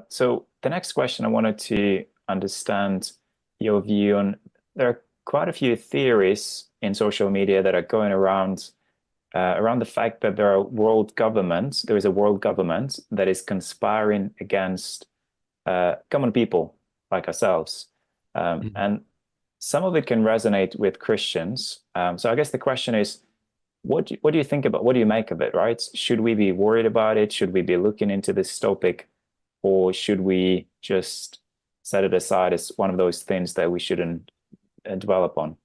So the next question I wanted to understand your view on there are quite a few theories in social media that are going around the fact that there is a world government that is conspiring against common people like ourselves. Mhm. And some of it can resonate with Christians. So I guess the question is, what do you think about, what do you make of it, right? Should we be worried about it? Should we be looking into this topic? Or should we just set it aside as one of those things that we shouldn't dwell upon?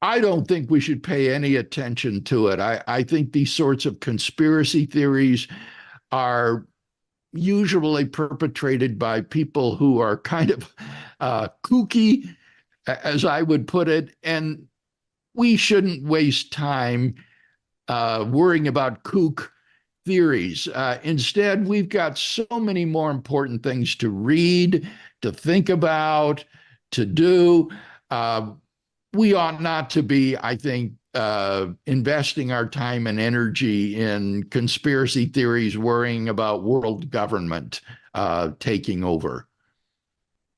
I don't think we should pay any attention to it. I think these sorts of conspiracy theories are usually perpetrated by people who are kind of kooky, as I would put it, and we shouldn't waste time worrying about kook theories. Instead, we've got so many more important things to read, to think about, to do. Uh, we ought not to be, I think, investing our time and energy in conspiracy theories, worrying about world government taking over.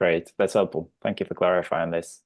Great, that's helpful. Thank you for clarifying this.